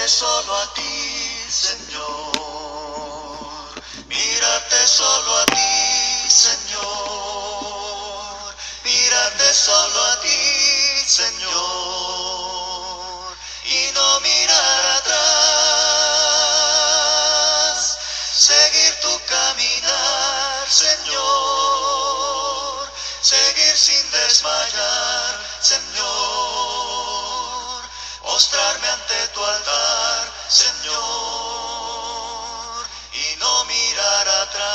solo a ti, Señor. Mírate solo a ti, Señor. Mírate solo a ti, Señor. Y no mirar atrás. Seguir tu caminar, Señor. Seguir sin desmayar, Señor. Postrarme ante tu altar, Señor, y no mirar atrás.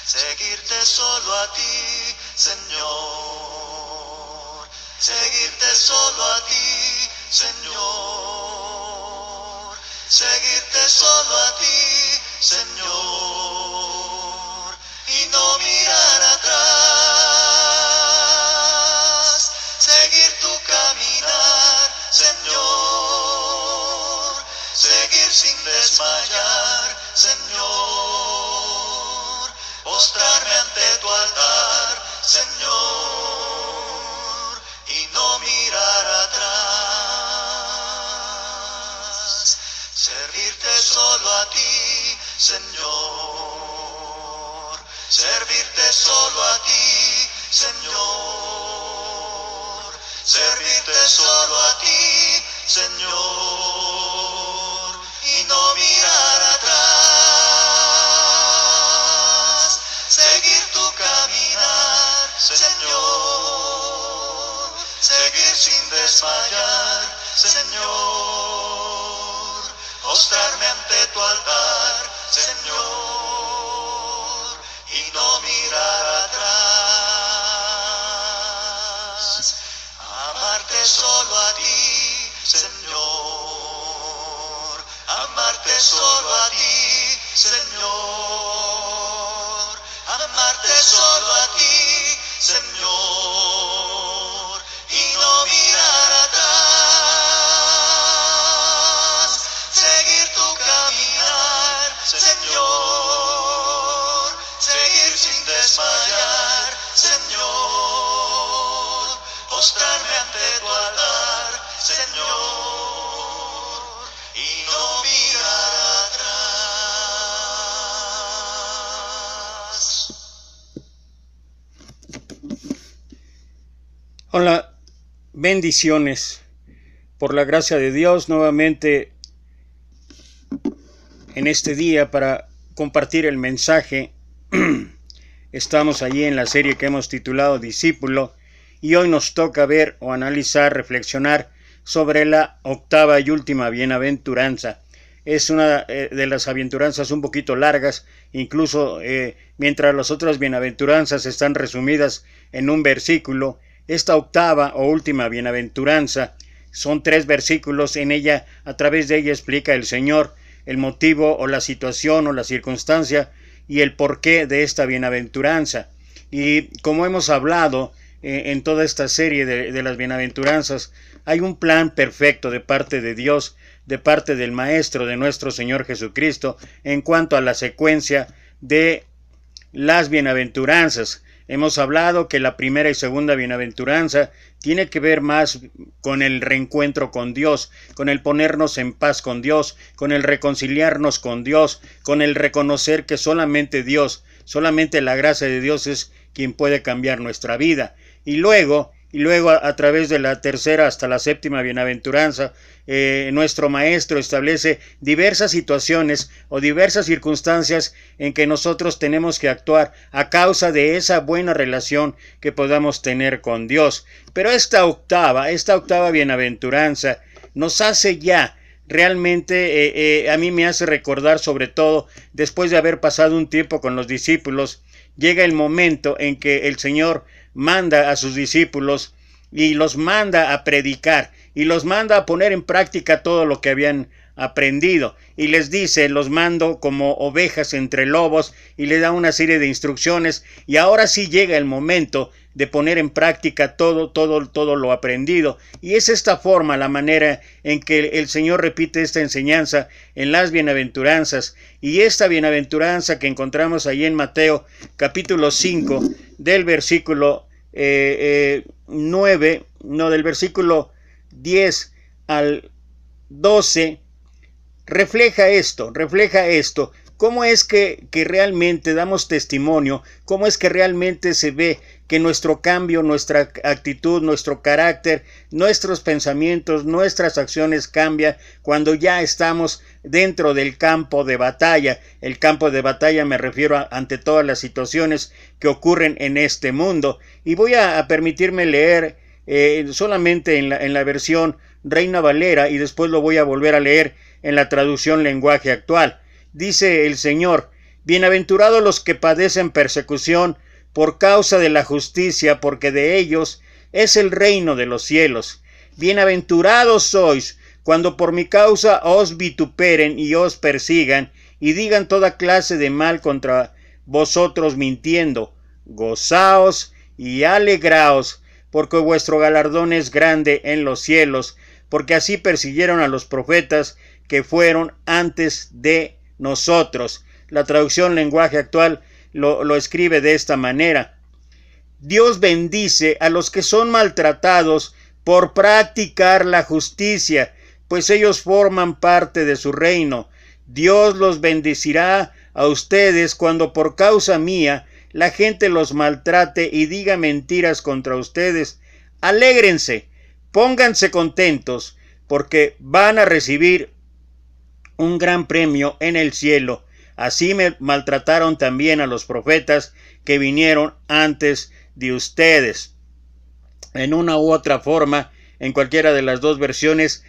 Seguirte solo a ti, Señor. Seguirte solo a ti, Señor. Seguirte solo a ti, Señor, y no mirar atrás. Seguir tu caminar, Señor. Seguir sin desmayar, Señor. Postrarme ante tu altar, Señor, y no mirar atrás. Servirte solo a ti, Señor. Servirte solo a ti, Señor. Servirte solo a ti, Señor, y no mirar atrás. Seguir tu caminar, Señor. Seguir sin desmayar, Señor. Postrarme ante tu altar, Señor, y no mirar atrás. Amarte solo a ti, Señor. Amarte solo a ti, Señor. Amarte solo a ti, Señor, y no mirar atrás. Seguir tu caminar, Señor. Seguir sin desmayar, Señor. Postrarme ante tu altar, Señor, y no mirar atrás. Hola, bendiciones. Por la gracia de Dios, nuevamente en este día para compartir el mensaje. Estamos allí en la serie que hemos titulado Discípulo, y hoy nos toca ver o analizar, reflexionar sobre la octava y última bienaventuranza. Es una de las bienaventuranzas un poquito largas, incluso mientras las otras bienaventuranzas están resumidas en un versículo. Esta octava o última bienaventuranza son 3 versículos. En ella, a través de ella, explica el Señor el motivo o la situación o la circunstancia y el porqué de esta bienaventuranza. Y como hemos hablado en toda esta serie de las bienaventuranzas, hay un plan perfecto de parte de Dios, de parte del Maestro, de nuestro Señor Jesucristo, en cuanto a la secuencia de las bienaventuranzas. Hemos hablado que la primera y segunda bienaventuranza tiene que ver más con el reencuentro con Dios, con el ponernos en paz con Dios, con el reconciliarnos con Dios, con el reconocer que solamente Dios, solamente la gracia de Dios es quien puede cambiar nuestra vida. Y luego a través de la tercera hasta la séptima bienaventuranza, nuestro Maestro establece diversas situaciones o diversas circunstancias en que nosotros tenemos que actuar a causa de esa buena relación que podamos tener con Dios. Pero esta octava bienaventuranza nos hace ya realmente, a mí me hace recordar, sobre todo después de haber pasado un tiempo con los discípulos, llega el momento en que el Señor manda a sus discípulos y los manda a predicar y los manda a poner en práctica todo lo que habían aprendido, y les dice: los mando como ovejas entre lobos, y le da una serie de instrucciones. Y ahora sí llega el momento de poner en práctica todo lo aprendido, y es esta forma, la manera en que el Señor repite esta enseñanza en las bienaventuranzas. Y esta bienaventuranza que encontramos ahí en Mateo capítulo 5 del versículo del versículo 10 al 12 refleja esto. ¿Cómo es que realmente damos testimonio? ¿Cómo es que realmente se ve que nuestro cambio, nuestra actitud, nuestro carácter, nuestros pensamientos, nuestras acciones cambian cuando ya estamos dentro del campo de batalla? El campo de batalla me refiero ante todas las situaciones que ocurren en este mundo. Y voy a permitirme leer solamente en la versión Reina Valera y después lo voy a volver a leer en la traducción lenguaje actual. Dice el Señor: bienaventurados los que padecen persecución por causa de la justicia, porque de ellos es el reino de los cielos. Bienaventurados sois cuando por mi causa os vituperen y os persigan, y digan toda clase de mal contra vosotros mintiendo. Gozaos y alegraos, porque vuestro galardón es grande en los cielos, porque así persiguieron a los profetas que fueron antes de nosotros. La traducción lenguaje actual lo escribe de esta manera: Dios bendice a los que son maltratados por practicar la justicia, pues ellos forman parte de su reino. Dios los bendecirá a ustedes cuando por causa mía la gente los maltrate y diga mentiras contra ustedes. Alégrense, pónganse contentos, porque van a recibir un gran premio en el cielo. Así me maltrataron también a los profetas que vinieron antes de ustedes. En una u otra forma, en cualquiera de las dos versiones,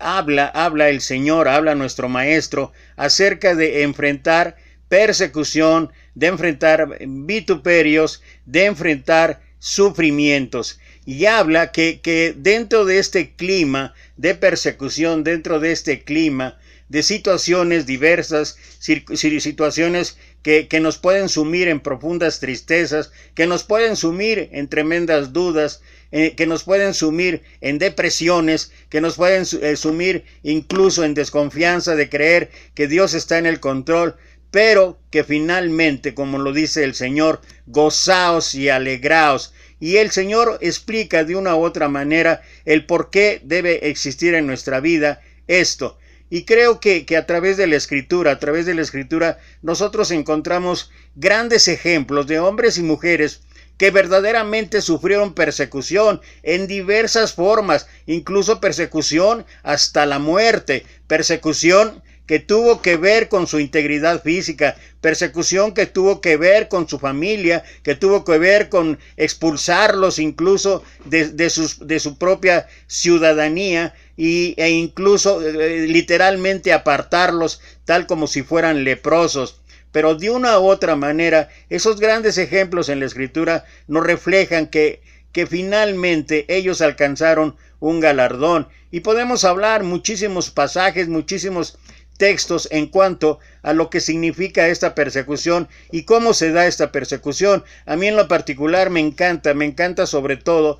habla el Señor, habla nuestro Maestro acerca de enfrentar persecución, de enfrentar vituperios, de enfrentar sufrimientos. Y habla que dentro de este clima de persecución, dentro de este clima de situaciones diversas, situaciones que nos pueden sumir en profundas tristezas, que nos pueden sumir en tremendas dudas, que nos pueden sumir en depresiones, que nos pueden sumir incluso en desconfianza de creer que Dios está en el control, pero que finalmente, como lo dice el Señor, gozaos y alegraos. Y el Señor explica de una u otra manera el por qué debe existir en nuestra vida esto. Y creo que a través de la Escritura, nosotros encontramos grandes ejemplos de hombres y mujeres que verdaderamente sufrieron persecución en diversas formas, incluso persecución hasta la muerte, persecución que tuvo que ver con su integridad física, persecución que tuvo que ver con su familia, que tuvo que ver con expulsarlos incluso de su propia ciudadanía e incluso literalmente apartarlos tal como si fueran leprosos. Pero de una u otra manera, esos grandes ejemplos en la Escritura nos reflejan que finalmente ellos alcanzaron un galardón. Y podemos hablar muchísimos pasajes, muchísimos textos en cuanto a lo que significa esta persecución y cómo se da esta persecución. A mí en lo particular me encanta sobre todo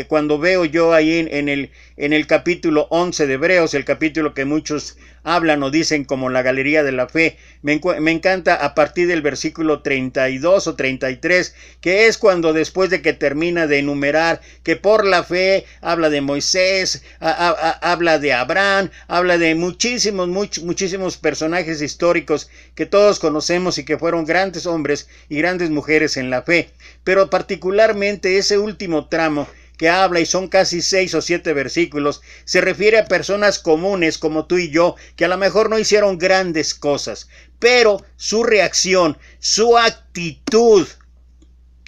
cuando veo yo ahí en el capítulo 11 de Hebreos, el capítulo que muchos hablan o dicen como la galería de la fe. Me encanta a partir del versículo 32 o 33, que es cuando después de que termina de enumerar que por la fe habla de Moisés, habla de Abraham, habla de muchísimos personajes históricos que todos conocemos y que fueron grandes hombres y grandes mujeres en la fe. Pero particularmente ese último tramo que habla, y son casi 6 o 7 versículos, se refiere a personas comunes como tú y yo, que a lo mejor no hicieron grandes cosas, pero su reacción, su actitud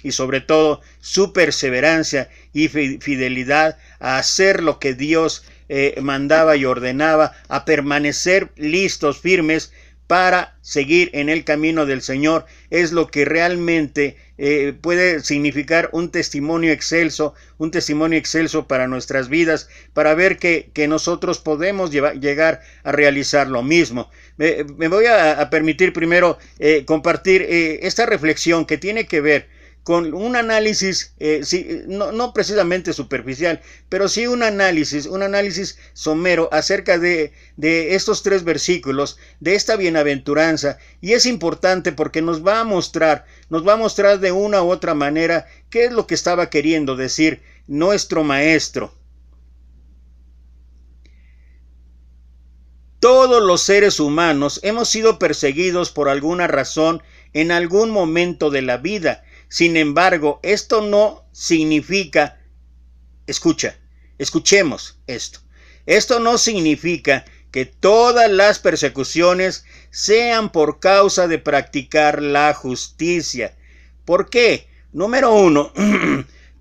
y sobre todo su perseverancia y fidelidad a hacer lo que Dios mandaba y ordenaba, a permanecer listos, firmes para seguir en el camino del Señor, es lo que realmente puede significar un testimonio excelso para nuestras vidas, para ver que nosotros podemos llegar a realizar lo mismo. Me voy a permitir primero compartir esta reflexión que tiene que ver con un análisis, no precisamente superficial, pero sí un análisis somero acerca de estos 3 versículos, de esta bienaventuranza. Y es importante porque nos va a mostrar de una u otra manera qué es lo que estaba queriendo decir nuestro Maestro. todos los seres humanos hemos sido perseguidos por alguna razón en algún momento de la vida. Sin embargo, esto no significa, escuchemos esto. Esto no significa que todas las persecuciones sean por causa de practicar la justicia. ¿Por qué? Número 1,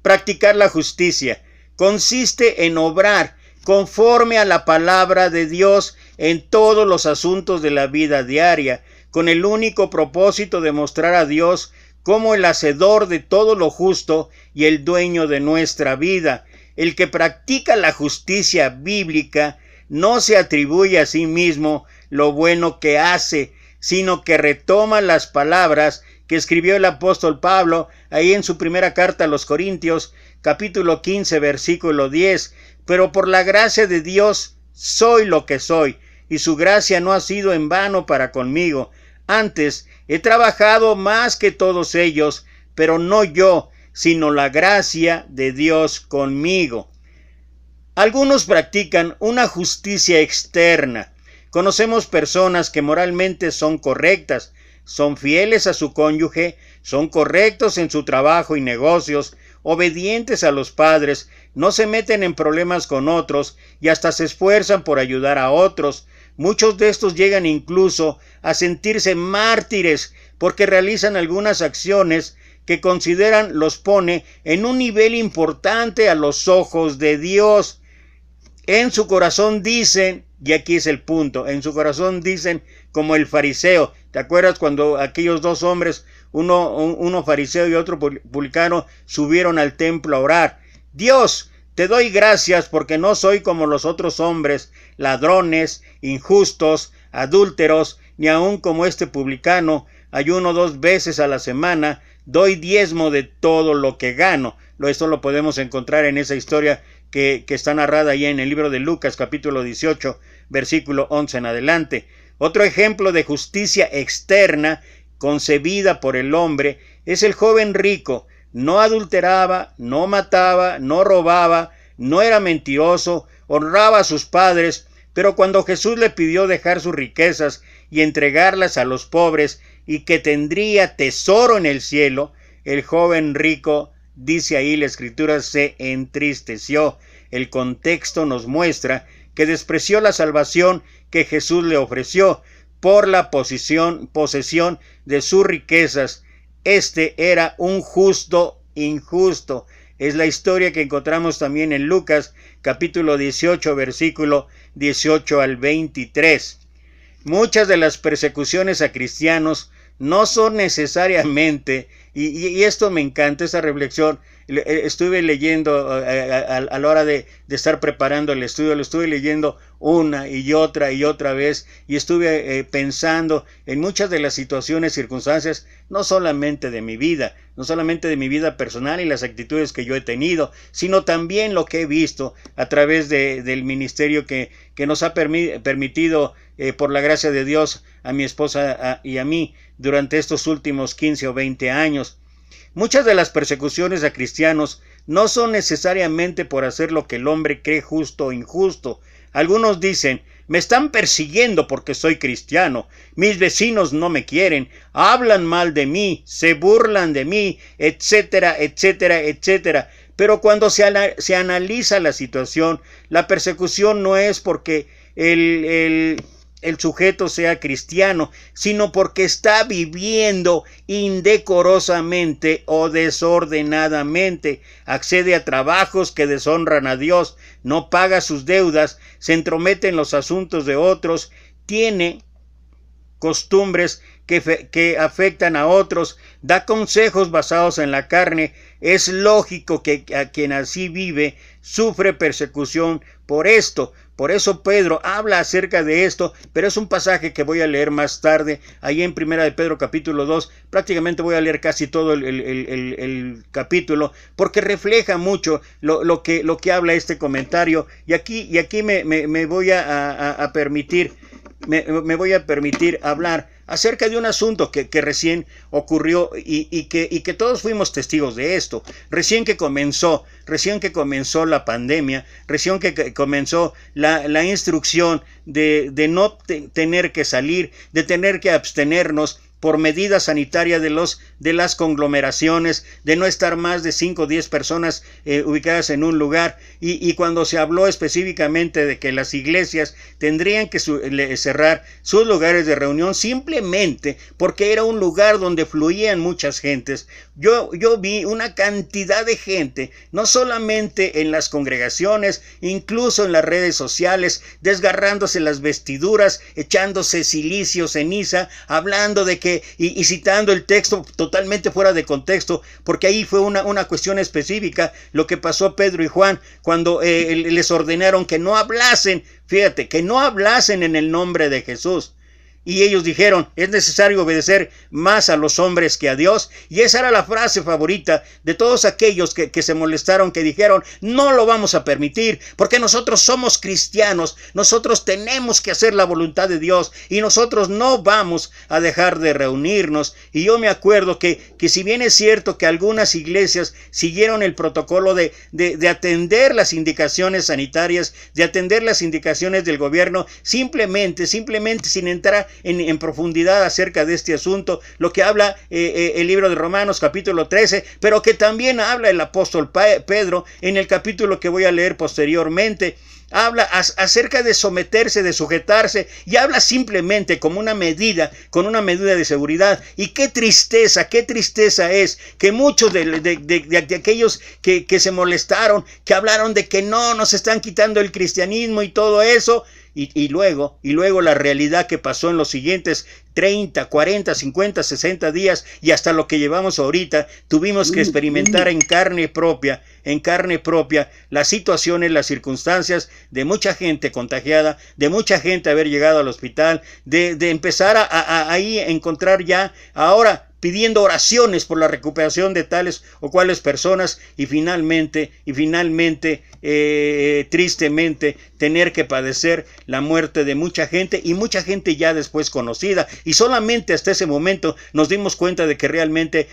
practicar la justicia consiste en obrar conforme a la palabra de Dios en todos los asuntos de la vida diaria, con el único propósito de mostrar a Dios como el hacedor de todo lo justo y el dueño de nuestra vida. El que practica la justicia bíblica no se atribuye a sí mismo lo bueno que hace, sino que retoma las palabras que escribió el apóstol Pablo ahí en su primera carta a los Corintios, capítulo 15, versículo 10. Pero por la gracia de Dios soy lo que soy, y su gracia no ha sido en vano para conmigo. Antes he trabajado más que todos ellos, pero no yo, sino la gracia de Dios conmigo. Algunos practican una justicia externa. Conocemos personas que moralmente son correctas, son fieles a su cónyuge, son correctos en su trabajo y negocios, obedientes a los padres, no se meten en problemas con otros y hasta se esfuerzan por ayudar a otros. Muchos de estos llegan incluso a sentirse mártires porque realizan algunas acciones que consideran los pone en un nivel importante a los ojos de Dios. En su corazón dicen, y aquí es el punto, en su corazón dicen como el fariseo. ¿Te acuerdas cuando aquellos dos hombres, uno fariseo y otro publicano, subieron al templo a orar? Dios, te doy gracias porque no soy como los otros hombres, ladrones, injustos, adúlteros, ni aun como este publicano. Ayuno 2 veces a la semana, doy diezmo de todo lo que gano. Esto lo podemos encontrar en esa historia que está narrada ahí en el libro de Lucas, capítulo 18, versículo 11 en adelante. Otro ejemplo de justicia externa concebida por el hombre es el joven rico. No adulteraba, no mataba, no robaba, no era mentiroso, honraba a sus padres, pero cuando Jesús le pidió dejar sus riquezas y entregarlas a los pobres y que tendría tesoro en el cielo, el joven rico, dice ahí la escritura, se entristeció. El contexto nos muestra que despreció la salvación que Jesús le ofreció por la posesión de sus riquezas. Este era un justo injusto. Es la historia que encontramos también en Lucas, capítulo 18, versículo 18 al 23. Muchas de las persecuciones a cristianos no son necesariamente, y esto me encanta, esa reflexión, estuve leyendo a la hora de estar preparando el estudio, lo estuve leyendo una y otra vez, y estuve pensando en muchas de las situaciones, circunstancias, no solamente de mi vida personal y las actitudes que yo he tenido, sino también lo que he visto a través del ministerio que nos ha permitido, por la gracia de Dios, a mi esposa y a mí, durante estos últimos 15 o 20 años. Muchas de las persecuciones a cristianos no son necesariamente por hacer lo que el hombre cree justo o injusto. Algunos dicen, me están persiguiendo porque soy cristiano, mis vecinos no me quieren, hablan mal de mí, se burlan de mí, etcétera, etcétera, etcétera. Pero cuando se analiza la situación, la persecución no es porque el sujeto sea cristiano, sino porque está viviendo indecorosamente o desordenadamente, accede a trabajos que deshonran a Dios, no paga sus deudas, se entromete en los asuntos de otros, tiene costumbres que afectan a otros, da consejos basados en la carne. Es lógico que a quien así vive sufre persecución por esto. Por eso Pedro habla acerca de esto, pero es un pasaje que voy a leer más tarde, ahí en Primera de Pedro capítulo 2, prácticamente voy a leer casi todo el capítulo, porque refleja mucho lo que habla este comentario, y aquí me voy a permitir hablar acerca de un asunto que recién ocurrió y que todos fuimos testigos de esto. Recién que comenzó la pandemia, recién que comenzó la instrucción de no tener que salir, de tener que abstenernos por medida sanitaria de las conglomeraciones, de no estar más de 5 o 10 personas ubicadas en un lugar, y cuando se habló específicamente de que las iglesias tendrían que cerrar sus lugares de reunión simplemente porque era un lugar donde fluían muchas gentes, yo vi una cantidad de gente, no solamente en las congregaciones, incluso en las redes sociales, desgarrándose las vestiduras, echándose silicio, ceniza, hablando de que y citando el texto totalmente fuera de contexto, porque ahí fue una cuestión específica, lo que pasó Pedro y Juan cuando les ordenaron que no hablasen, fíjate, que no hablasen en el nombre de Jesús. Y ellos dijeron, es necesario obedecer más a los hombres que a Dios. Y esa era la frase favorita de todos aquellos que se molestaron, que dijeron, no lo vamos a permitir, porque nosotros somos cristianos, nosotros tenemos que hacer la voluntad de Dios, y nosotros no vamos a dejar de reunirnos. Y yo me acuerdo que si bien es cierto que algunas iglesias siguieron el protocolo de atender las indicaciones sanitarias, de atender las indicaciones del gobierno, simplemente sin entrar en profundidad acerca de este asunto, lo que habla el libro de Romanos capítulo 13, pero que también habla el apóstol Pedro en el capítulo que voy a leer posteriormente. Habla acerca de someterse, de sujetarse, y habla simplemente como una medida, con una medida de seguridad. Y qué tristeza es que muchos de aquellos que se molestaron, que hablaron de que no, nos están quitando el cristianismo y todo eso, y luego la realidad que pasó en los siguientes 30, 40, 50, 60 días y hasta lo que llevamos ahorita, tuvimos que experimentar en carne propia las situaciones, las circunstancias de mucha gente contagiada, de mucha gente haber llegado al hospital, de empezar a ahí encontrar ya ahora pidiendo oraciones por la recuperación de tales o cuales personas, y finalmente, tristemente, tener que padecer la muerte de mucha gente, y mucha gente ya después conocida, y solamente hasta ese momento nos dimos cuenta de que realmente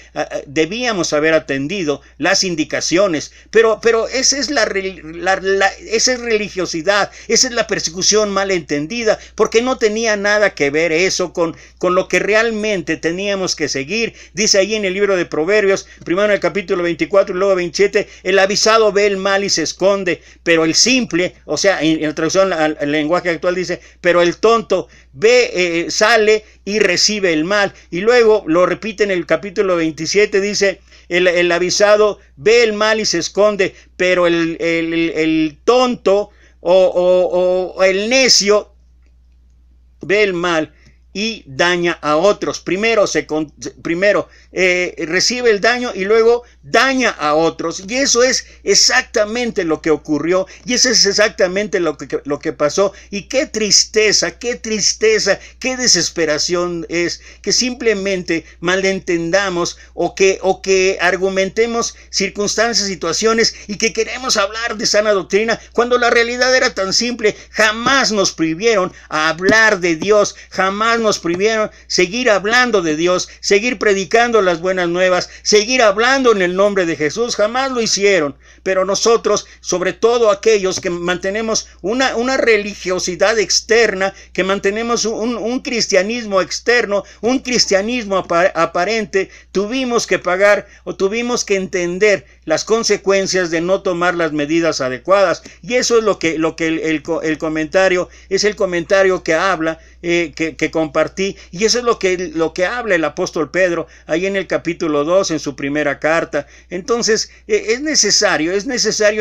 debíamos haber atendido las indicaciones, pero esa es esa es religiosidad, esa es la persecución malentendida, porque no tenía nada que ver eso con lo que realmente teníamos que seguir. Dice ahí en el libro de Proverbios, primero en el capítulo 24 y luego 27, el avisado ve el mal y se esconde, pero el simple, o sea, en la traducción al lenguaje actual dice, pero el tonto ve, sale y recibe el mal. Y luego lo repite en el capítulo 27, dice, el avisado ve el mal y se esconde, pero el tonto o el ve el mal y daña a otros. Primero recibe el daño y luego daña a otros. Y eso es exactamente lo que ocurrió, y eso es exactamente lo que pasó. Y qué tristeza, qué desesperación es que simplemente malentendamos o que argumentemos circunstancias, situaciones, y que queremos hablar de sana doctrina cuando la realidad era tan simple. Jamás nos prohibieron a hablar de Dios, jamás nos prohibieron seguir hablando de Dios, seguir predicando las buenas nuevas, seguir hablando en el nombre de Jesús, jamás lo hicieron. Pero nosotros, sobre todo aquellos que mantenemos una religiosidad externa, que mantenemos un cristianismo externo, un cristianismo aparente, tuvimos que pagar o tuvimos que entender las consecuencias de no tomar las medidas adecuadas. Y eso es lo que el comentario, es el comentario que habla, que compartí, y eso es lo que habla el apóstol Pedro ahí en el capítulo 2, en su primera carta. Entonces es necesario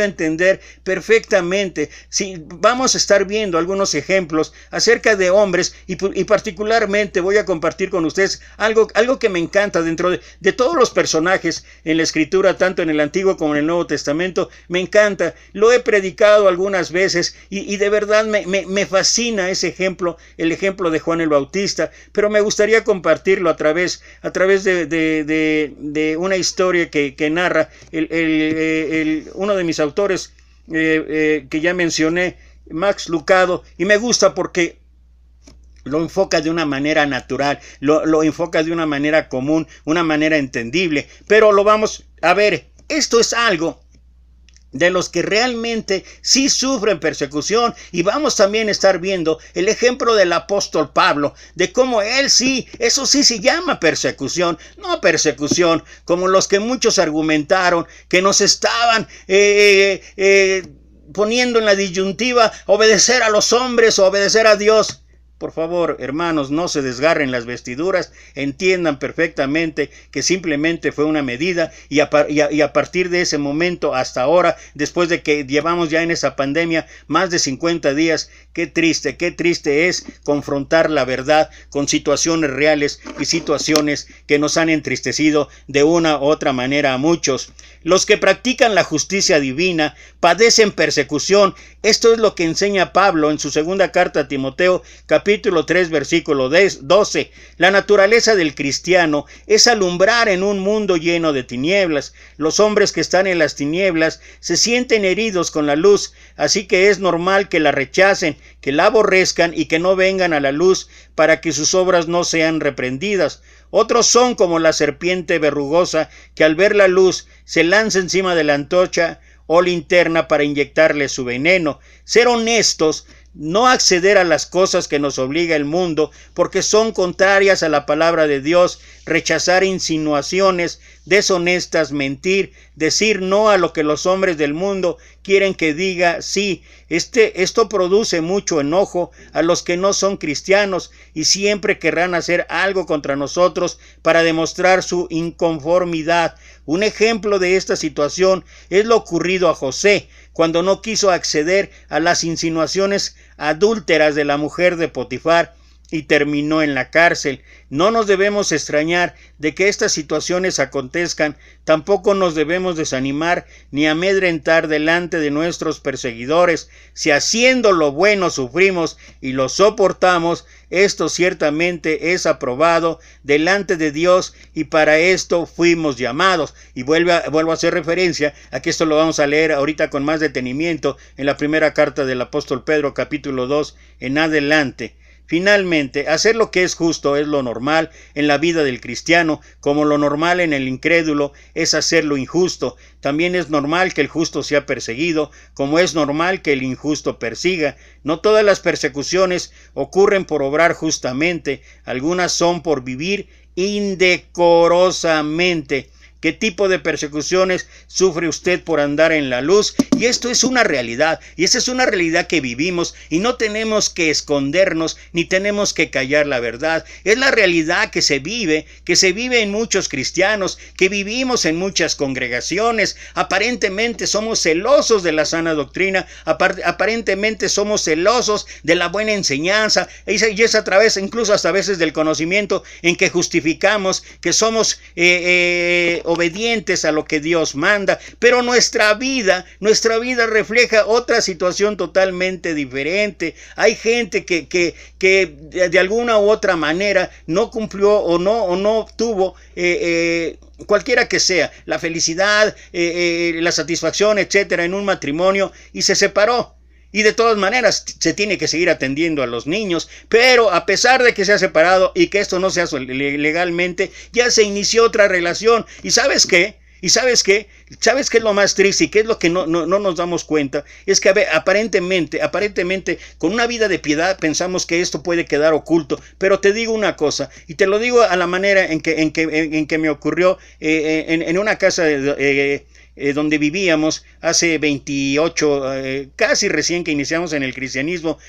entender perfectamente. Si vamos a estar viendo algunos ejemplos acerca de hombres, y particularmente voy a compartir con ustedes algo que me encanta dentro de todos los personajes en la escritura, tanto en el Antiguo como en el Nuevo Testamento. Me encanta, lo he predicado algunas veces, y de verdad me fascina ese ejemplo, el ejemplo de Juan el Bautista, pero me gustaría compartirlo a través de una historia que narra uno de mis autores que ya mencioné, Max Lucado, y me gusta porque lo enfoca de una manera natural, lo enfoca de una manera común, una manera entendible, pero lo vamos a ver. Esto es algo de los que realmente sí sufren persecución, y vamos también a estar viendo el ejemplo del apóstol Pablo, de cómo él sí, eso sí se llama persecución, no persecución como los que muchos argumentaron, que nos estaban poniendo en la disyuntiva, obedecer a los hombres o obedecer a Dios. Por favor, hermanos, no se desgarren las vestiduras, entiendan perfectamente que simplemente fue una medida, y a partir de ese momento hasta ahora, después de que llevamos ya en esa pandemia más de 50 días, qué triste es confrontar la verdad con situaciones reales y situaciones que nos han entristecido de una u otra manera a muchos. Los que practican la justicia divina padecen persecución. Esto es lo que enseña Pablo en su segunda carta a Timoteo, capítulo 3, versículo 12. La naturaleza del cristiano es alumbrar en un mundo lleno de tinieblas. Los hombres que están en las tinieblas se sienten heridos con la luz, así que es normal que la rechacen, que la aborrezcan y que no vengan a la luz para que sus obras no sean reprendidas. Otros son como la serpiente verrugosa que al ver la luz se lanza encima de la antorcha o linterna para inyectarle su veneno. Ser honestos, no acceder a las cosas que nos obliga el mundo porque son contrarias a la palabra de Dios, rechazar insinuaciones deshonestas, mentir, decir no a lo que los hombres del mundo quieren que diga sí. Esto produce mucho enojo a los que no son cristianos y siempre querrán hacer algo contra nosotros para demostrar su inconformidad. Un ejemplo de esta situación es lo ocurrido a José, cuando no quiso acceder a las insinuaciones adúlteras de la mujer de Potifar y terminó en la cárcel. No nos debemos extrañar de que estas situaciones acontezcan, tampoco nos debemos desanimar ni amedrentar delante de nuestros perseguidores. Si haciendo lo bueno sufrimos y lo soportamos, esto ciertamente es aprobado delante de Dios y para esto fuimos llamados. Y vuelvo a hacer referencia a que esto lo vamos a leer ahorita con más detenimiento en la primera carta del apóstol Pedro, capítulo 2 en adelante. Finalmente, hacer lo que es justo es lo normal en la vida del cristiano, como lo normal en el incrédulo es hacer lo injusto. También es normal que el justo sea perseguido, como es normal que el injusto persiga. No todas las persecuciones ocurren por obrar justamente, algunas son por vivir indecorosamente. ¿Qué tipo de persecuciones sufre usted por andar en la luz? Y esto es una realidad, y esa es una realidad que vivimos, y no tenemos que escondernos, ni tenemos que callar la verdad. Es la realidad que se vive en muchos cristianos, que vivimos en muchas congregaciones. Aparentemente somos celosos de la sana doctrina, aparentemente somos celosos de la buena enseñanza, y es a través, incluso hasta a veces del conocimiento, en que justificamos que somos obedientes a lo que Dios manda, pero nuestra vida refleja otra situación totalmente diferente. Hay gente que de alguna u otra manera no cumplió o no tuvo cualquiera que sea la felicidad, la satisfacción, etcétera, en un matrimonio y se separó. Y de todas maneras se tiene que seguir atendiendo a los niños, pero a pesar de que se ha separado y que esto no se hace legalmente, ya se inició otra relación. ¿Y sabes qué? ¿Sabes qué es lo más triste y qué es lo que no nos damos cuenta? Es que aparentemente, con una vida de piedad pensamos que esto puede quedar oculto. Pero te digo una cosa, y te lo digo a la manera en que me ocurrió en una casa donde vivíamos hace 28, casi recién que iniciamos en el cristianismo.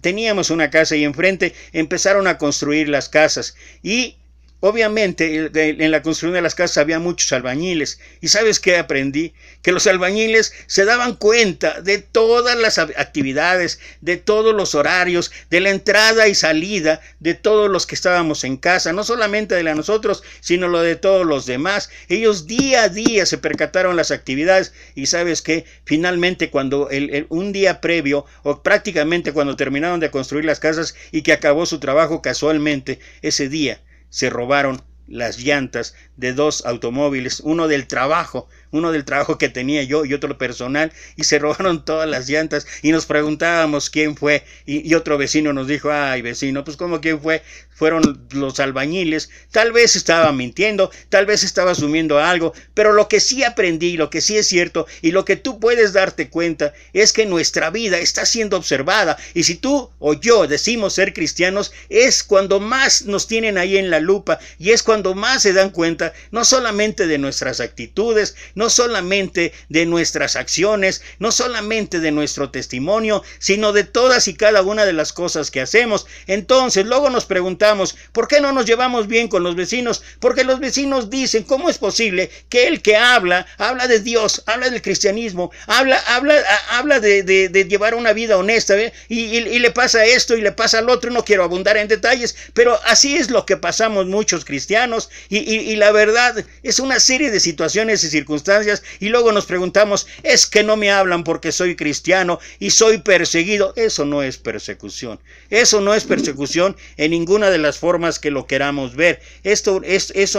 Teníamos una casa y enfrente empezaron a construir las casas y obviamente en la construcción de las casas había muchos albañiles. ¿Y sabes qué aprendí? Que los albañiles se daban cuenta de todas las actividades, de todos los horarios, de la entrada y salida de todos los que estábamos en casa, no solamente de la de nosotros, sino lo de todos los demás. Ellos día a día se percataron las actividades y ¿sabes qué? Finalmente cuando un día previo o prácticamente cuando terminaron de construir las casas y que acabó su trabajo casualmente, ese día se robaron las llantas de 2 automóviles, uno del trabajo uno del trabajo que tenía yo y otro personal, y se robaron todas las llantas y nos preguntábamos quién fue, y otro vecino nos dijo, ay vecino, pues ¿cómo quién fue? Fueron los albañiles. Tal vez estaba mintiendo, tal vez estaba asumiendo algo, pero lo que sí aprendí, lo que sí es cierto y lo que tú puedes darte cuenta es que nuestra vida está siendo observada, y si tú o yo decimos ser cristianos, es cuando más nos tienen ahí en la lupa, y es cuando más se dan cuenta no solamente de nuestras actitudes, no solamente de nuestras acciones, no solamente de nuestro testimonio, sino de todas y cada una de las cosas que hacemos. Entonces luego nos preguntamos, ¿por qué no nos llevamos bien con los vecinos? Porque los vecinos dicen, ¿cómo es posible que el que habla de Dios, habla del cristianismo, habla de llevar una vida honesta, y le pasa esto y le pasa al otro? No quiero abundar en detalles, pero así es lo que pasamos muchos cristianos, y la verdad es una serie de situaciones y circunstancias, y luego nos preguntamos, es que no me hablan porque soy cristiano y soy perseguido. Eso no es persecución, eso no es persecución en ninguna de las formas que lo queramos ver. Eso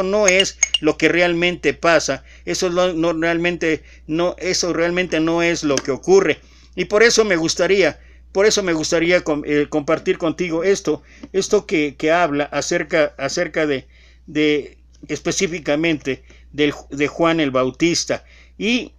no es lo que realmente pasa, eso realmente no es lo que ocurre. Y por eso me gustaría compartir contigo esto que habla acerca de específicamente de Juan el Bautista. Y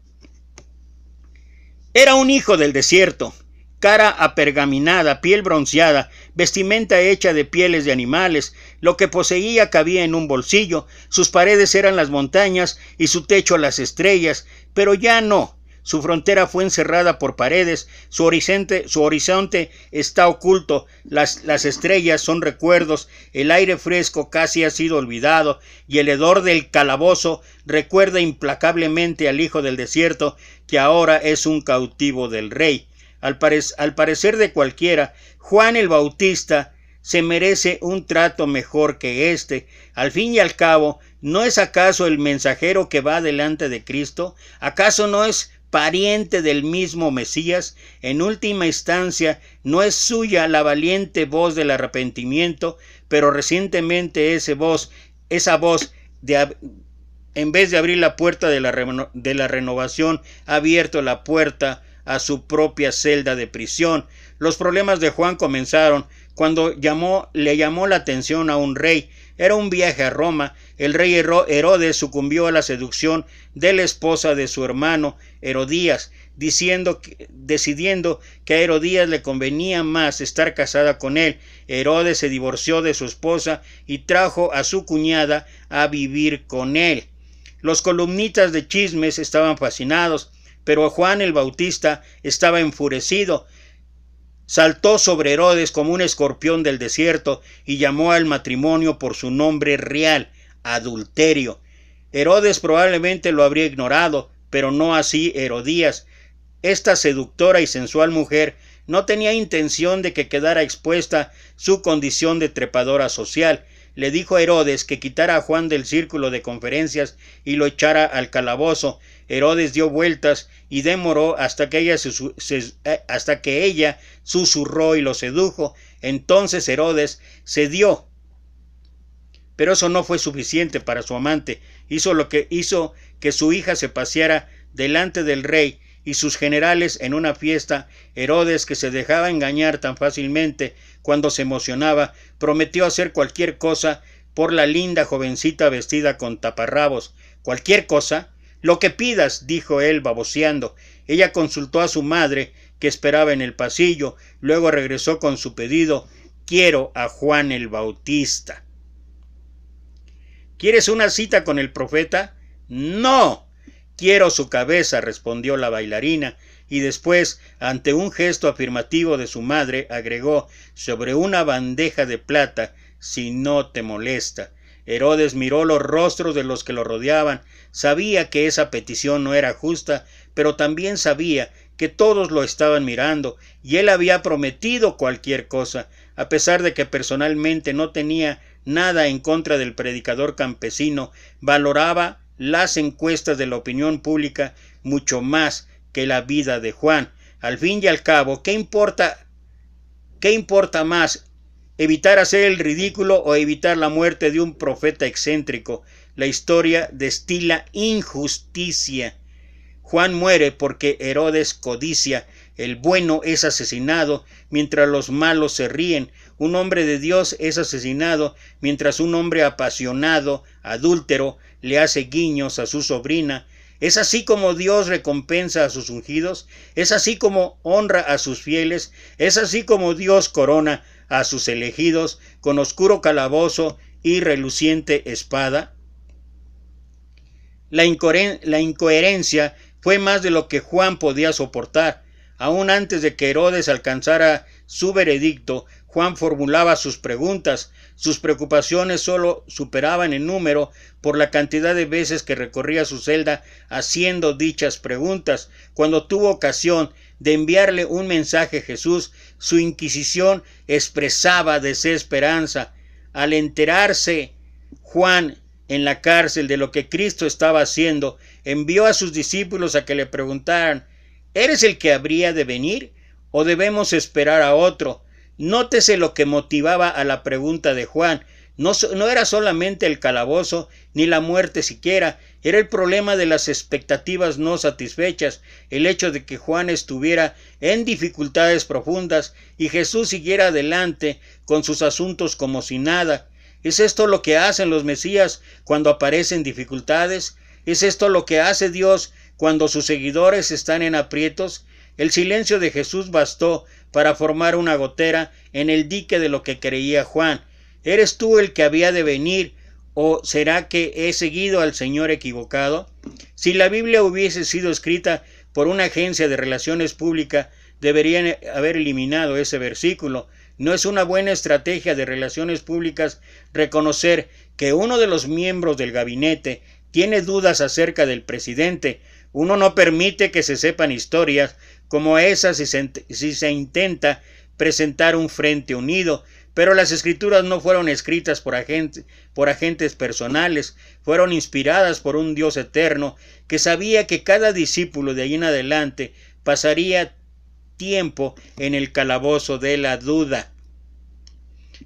era un hijo del desierto, cara apergaminada, piel bronceada, vestimenta hecha de pieles de animales. Lo que poseía cabía en un bolsillo, sus paredes eran las montañas y su techo las estrellas, pero ya no. Su frontera fue encerrada por paredes, su horizonte está oculto, las estrellas son recuerdos, el aire fresco casi ha sido olvidado, y el hedor del calabozo recuerda implacablemente al hijo del desierto, que ahora es un cautivo del rey. Al parecer de cualquiera, Juan el Bautista se merece un trato mejor que este. Al fin y al cabo, ¿no es acaso el mensajero que va delante de Cristo? ¿Acaso no es pariente del mismo Mesías? En última instancia, no es suya la valiente voz del arrepentimiento, pero recientemente esa voz, en vez de abrir la puerta de la renovación, ha abierto la puerta a su propia celda de prisión. Los problemas de Juan comenzaron cuando le llamó la atención a un rey. Era un viaje a Roma. El rey Herodes sucumbió a la seducción de la esposa de su hermano Herodías, decidiendo que a Herodías le convenía más estar casada con él. Herodes se divorció de su esposa y trajo a su cuñada a vivir con él. Los columnistas de chismes estaban fascinados, pero Juan el Bautista estaba enfurecido. Saltó sobre Herodes como un escorpión del desierto y llamó al matrimonio por su nombre real, adulterio. Herodes probablemente lo habría ignorado, pero no así Herodías. Esta seductora y sensual mujer no tenía intención de que quedara expuesta su condición de trepadora social. Le dijo a Herodes que quitara a Juan del círculo de conferencias y lo echara al calabozo. Herodes dio vueltas y demoró hasta que ella susurró y lo sedujo. Entonces Herodes cedió. Pero eso no fue suficiente para su amante. Hizo que su hija se paseara delante del rey y sus generales en una fiesta. Herodes, que se dejaba engañar tan fácilmente cuando se emocionaba, prometió hacer cualquier cosa por la linda jovencita vestida con taparrabos. ¿Cualquier cosa? Lo que pidas, dijo él baboseando. Ella consultó a su madre, que esperaba en el pasillo. Luego regresó con su pedido: quiero a Juan el Bautista. ¿Quieres una cita con el profeta? No. Quiero su cabeza, respondió la bailarina, y después, ante un gesto afirmativo de su madre, agregó: sobre una bandeja de plata, si no te molesta. Herodes miró los rostros de los que lo rodeaban. Sabía que esa petición no era justa, pero también sabía que todos lo estaban mirando, y él había prometido cualquier cosa. A pesar de que personalmente no tenía nada en contra del predicador campesino, valoraba las encuestas de la opinión pública mucho más que la vida de Juan. Al fin y al cabo, ¿qué importa más? ¿Evitar hacer el ridículo o evitar la muerte de un profeta excéntrico? La historia destila injusticia Juan muere porque Herodes codicia. El bueno es asesinado mientras los malos se ríen. Un hombre de Dios es asesinado mientras un hombre apasionado, adúltero, le hace guiños a su sobrina. ¿Es así como Dios recompensa a sus ungidos? ¿Es así como honra a sus fieles? ¿Es así como Dios corona a sus elegidos con oscuro calabozo y reluciente espada? La incoherencia fue más de lo que Juan podía soportar. Aún antes de que Herodes alcanzara su veredicto, Juan formulaba sus preguntas. Sus preocupaciones solo superaban en número por la cantidad de veces que recorría su celda haciendo dichas preguntas. Cuando tuvo ocasión de enviarle un mensaje a Jesús, su inquisición expresaba desesperanza. Al enterarse Juan en la cárcel de lo que Cristo estaba haciendo, envió a sus discípulos a que le preguntaran: ¿eres el que habría de venir o debemos esperar a otro? Nótese lo que motivaba a la pregunta de Juan. No era solamente el calabozo ni la muerte siquiera, era el problema de las expectativas no satisfechas, el hecho de que Juan estuviera en dificultades profundas y Jesús siguiera adelante con sus asuntos como si nada. ¿Es esto lo que hacen los Mesías cuando aparecen dificultades? ¿Es esto lo que hace Dios cuando sus seguidores están en aprietos? El silencio de Jesús bastó para formar una gotera en el dique de lo que creía Juan. ¿Eres tú el que había de venir, o será que he seguido al Señor equivocado? Si la Biblia hubiese sido escrita por una agencia de relaciones públicas, deberían haber eliminado ese versículo. No es una buena estrategia de relaciones públicas reconocer que uno de los miembros del gabinete tiene dudas acerca del presidente. Uno no permite que se sepan historias como esas si se intenta presentar un frente unido. Pero las escrituras no fueron escritas por agentes personales, fueron inspiradas por un Dios eterno que sabía que cada discípulo de ahí en adelante pasaría tiempo en el calabozo de la duda.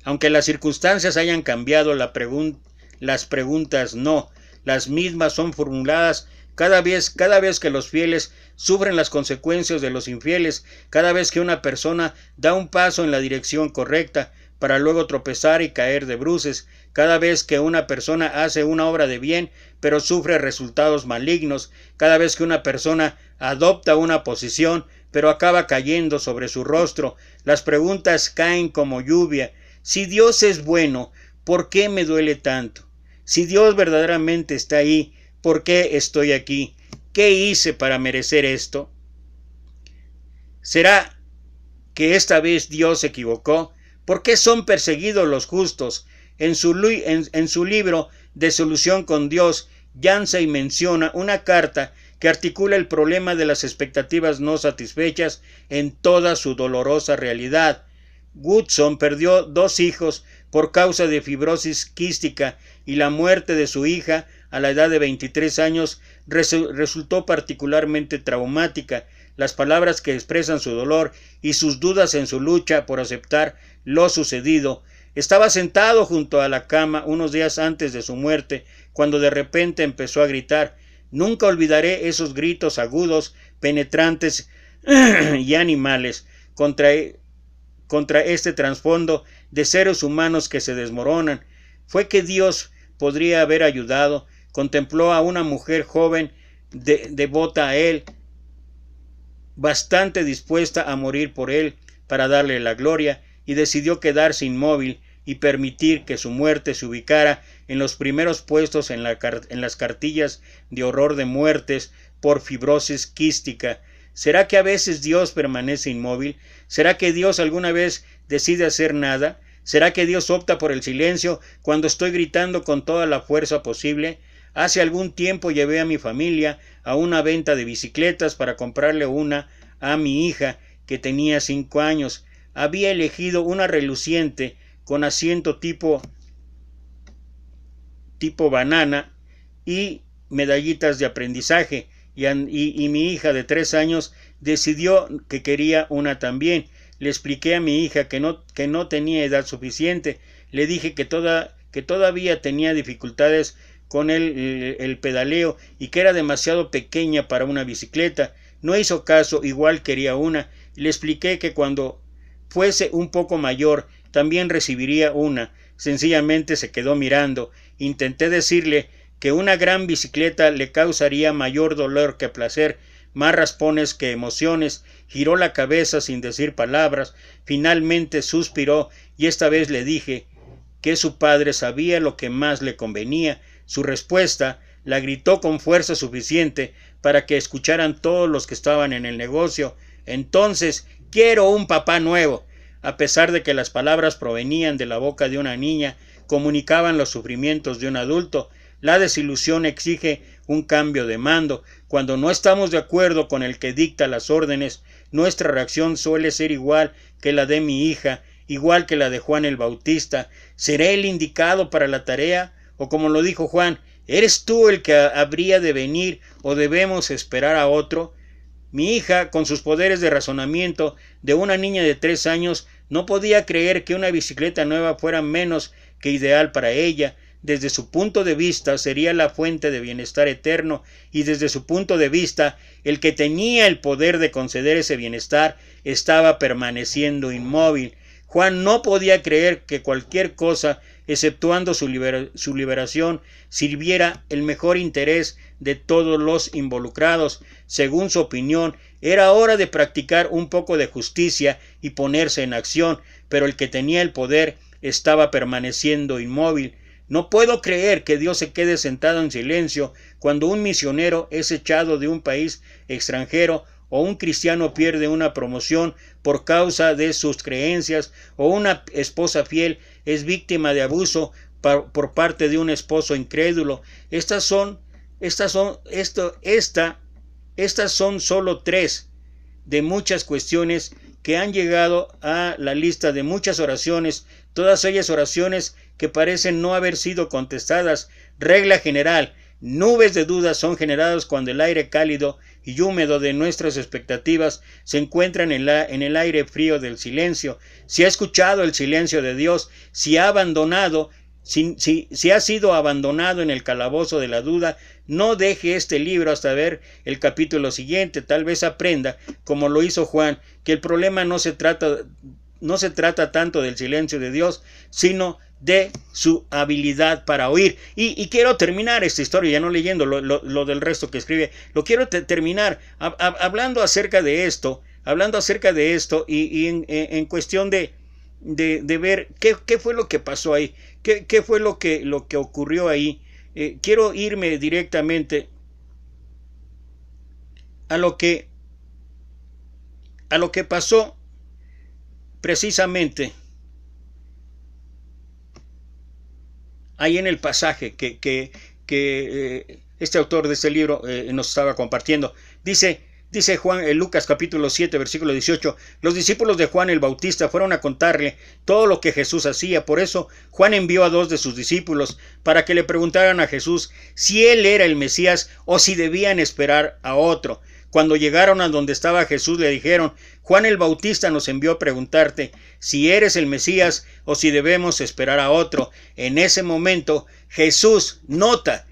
Aunque las circunstancias hayan cambiado, las preguntas no. Las mismas son formuladas cada vez que los fieles sufren las consecuencias de los infieles, cada vez que una persona da un paso en la dirección correcta para luego tropezar y caer de bruces, cada vez que una persona hace una obra de bien pero sufre resultados malignos, cada vez que una persona adopta una posición pero acaba cayendo sobre su rostro. Las preguntas caen como lluvia. Si Dios es bueno, ¿por qué me duele tanto? Si Dios verdaderamente está ahí, ¿por qué estoy aquí? ¿Qué hice para merecer esto? ¿Será que esta vez Dios se equivocó? ¿Por qué son perseguidos los justos? En su libro de Solución con Dios, Yancey menciona una carta que articula el problema de las expectativas no satisfechas en toda su dolorosa realidad. Woodson perdió 2 hijos por causa de fibrosis quística y la muerte de su hija a la edad de 23 años resultó particularmente traumática. Las palabras que expresan su dolor y sus dudas en su lucha por aceptar lo sucedido. Estaba sentado junto a la cama unos días antes de su muerte, cuando de repente empezó a gritar. Nunca olvidaré esos gritos agudos, penetrantes y animales contra este trasfondo de seres humanos que se desmoronan. Fue que Dios podría haber ayudado. Contempló a una mujer joven devota a él, bastante dispuesta a morir por él para darle la gloria, y decidió quedarse inmóvil y permitir que su muerte se ubicara en los primeros puestos en las cartillas de horror de muertes por fibrosis quística. ¿Será que a veces Dios permanece inmóvil? ¿Será que Dios alguna vez decide hacer nada? ¿Será que Dios opta por el silencio cuando estoy gritando con toda la fuerza posible? Hace algún tiempo llevé a mi familia a una venta de bicicletas para comprarle una a mi hija que tenía 5 años. Había elegido una reluciente con asiento tipo banana y medallitas de aprendizaje, y mi hija de 3 años decidió que quería una también. Le expliqué a mi hija que no tenía edad suficiente. Le dije que todavía tenía dificultades con el pedaleo y que era demasiado pequeña para una bicicleta. No hizo caso, igual quería una. Le expliqué que cuando fuese un poco mayor también recibiría una. Sencillamente se quedó mirando. Intenté decirle que una gran bicicleta le causaría mayor dolor que placer, más raspones que emociones. Giró la cabeza sin decir palabras. Finalmente suspiró y esta vez le dije que su padre sabía lo que más le convenía. Su respuesta la gritó con fuerza suficiente para que escucharan todos los que estaban en el negocio. Entonces, quiero un papá nuevo. A pesar de que las palabras provenían de la boca de una niña, comunicaban los sufrimientos de un adulto. La desilusión exige un cambio de mando. Cuando no estamos de acuerdo con el que dicta las órdenes, nuestra reacción suele ser igual que la de mi hija, igual que la de Juan el Bautista. ¿Seré el indicado para la tarea? O como lo dijo Juan, ¿eres tú el que habría de venir o debemos esperar a otro? Mi hija, con sus poderes de razonamiento de una niña de 3 años, no podía creer que una bicicleta nueva fuera menos que ideal para ella. Desde su punto de vista sería la fuente de bienestar eterno, y desde su punto de vista el que tenía el poder de conceder ese bienestar estaba permaneciendo inmóvil. Juan no podía creer que cualquier cosa, exceptuando su liberación, sirviera el mejor interés de todos los involucrados. Según su opinión, era hora de practicar un poco de justicia y ponerse en acción, pero el que tenía el poder estaba permaneciendo inmóvil. No puedo creer que Dios se quede sentado en silencio cuando un misionero es echado de un país extranjero, o un cristiano pierde una promoción por causa de sus creencias, o una esposa fiel es víctima de abuso por parte de un esposo incrédulo. Estas son solo 3 de muchas cuestiones que han llegado a la lista de muchas oraciones, todas ellas oraciones que parecen no haber sido contestadas. Regla general: nubes de dudas son generadas cuando el aire cálido y húmedo de nuestras expectativas se encuentran en el aire frío del silencio. Si ha escuchado el silencio de Dios, si ha sido abandonado en el calabozo de la duda, no deje este libro hasta ver el capítulo siguiente. Tal vez aprenda, como lo hizo Juan, que el problema no se trata tanto del silencio de Dios, sino de su habilidad para oír. Y quiero terminar esta historia, ya no leyendo lo del resto que escribe, lo quiero terminar hablando acerca de esto y en cuestión de ver qué fue lo que pasó ahí, qué fue lo que ocurrió ahí. Quiero irme directamente a lo que pasó precisamente ahí en el pasaje que este autor de este libro nos estaba compartiendo. Dice Lucas capítulo 7 versículo 18: los discípulos de Juan el Bautista fueron a contarle todo lo que Jesús hacía. Por eso Juan envió a 2 de sus discípulos para que le preguntaran a Jesús si él era el Mesías o si debían esperar a otro. Cuando llegaron a donde estaba Jesús, le dijeron: Juan el Bautista nos envió a preguntarte si eres el Mesías o si debemos esperar a otro. En ese momento Jesús nota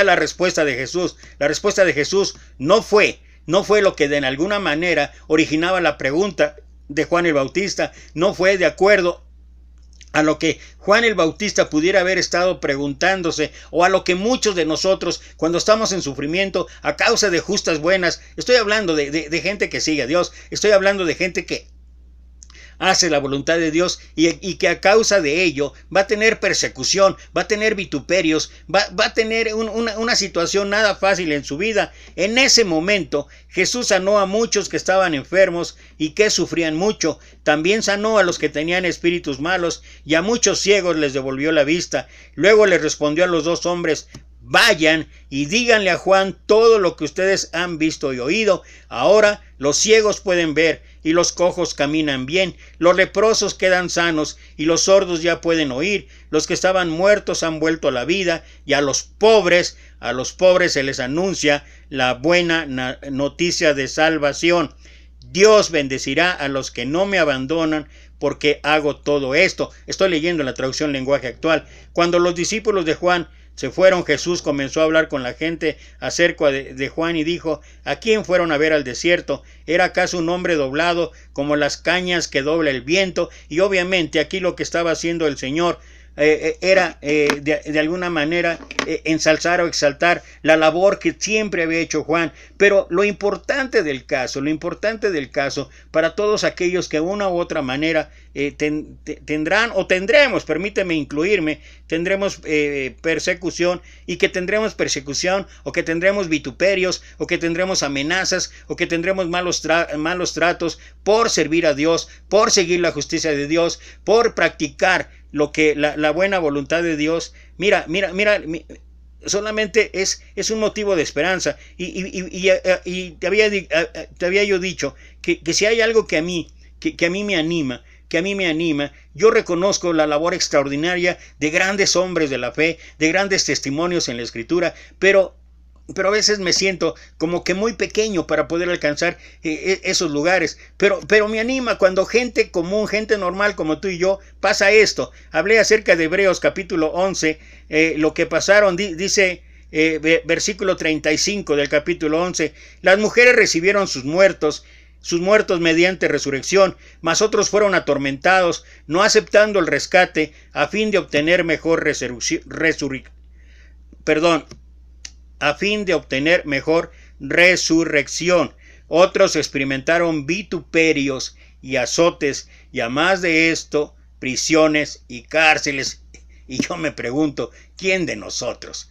la respuesta de Jesús. La respuesta de Jesús no fue lo que de alguna manera originaba la pregunta de Juan el Bautista, no fue de acuerdo a lo que Juan el Bautista pudiera haber estado preguntándose, o a lo que muchos de nosotros, cuando estamos en sufrimiento a causa de justas buenas, estoy hablando de gente que sigue a Dios, estoy hablando de gente que hace la voluntad de Dios y que a causa de ello va a tener persecución, va a tener vituperios, va a tener una situación nada fácil en su vida. En ese momento Jesús sanó a muchos que estaban enfermos y que sufrían mucho. También sanó a los que tenían espíritus malos y a muchos ciegos les devolvió la vista. Luego les respondió a los 2 hombres: vayan y díganle a Juan todo lo que ustedes han visto y oído. Ahora los ciegos pueden ver y los cojos caminan bien, los leprosos quedan sanos y los sordos ya pueden oír, los que estaban muertos han vuelto a la vida, y a los pobres se les anuncia la buena noticia de salvación. Dios bendecirá a los que no me abandonan, porque hago todo esto. Estoy leyendo la traducción lenguaje actual. Cuando los discípulos de Juan se fueron, Jesús comenzó a hablar con la gente acerca de Juan y dijo: ¿a quién fueron a ver al desierto? ¿Era acaso un hombre doblado como las cañas que dobla el viento? Y obviamente aquí lo que estaba haciendo el Señor era de alguna manera ensalzar o exaltar la labor que siempre había hecho Juan. Pero lo importante del caso para todos aquellos que de una u otra manera tendrán o tendremos, permíteme incluirme, tendremos persecución, y que tendremos persecución o que tendremos vituperios o que tendremos amenazas o que tendremos malos tratos por servir a Dios, por seguir la justicia de Dios, por practicar lo que la buena voluntad de Dios. Mira, solamente es un motivo de esperanza. Y te había yo dicho que si hay algo que a mí me anima, yo reconozco la labor extraordinaria de grandes hombres de la fe, de grandes testimonios en la Escritura, pero a veces me siento como que muy pequeño para poder alcanzar esos lugares. Pero me anima cuando gente común, gente normal como tú y yo, pasa esto. Hablé acerca de Hebreos capítulo 11, lo que pasaron, dice versículo 35 del capítulo 11, las mujeres recibieron sus muertos mediante resurrección, mas otros fueron atormentados, no aceptando el rescate, a fin de obtener mejor resurrección. Otros experimentaron vituperios y azotes, y a más de esto, prisiones y cárceles. Y yo me pregunto, ¿quién de nosotros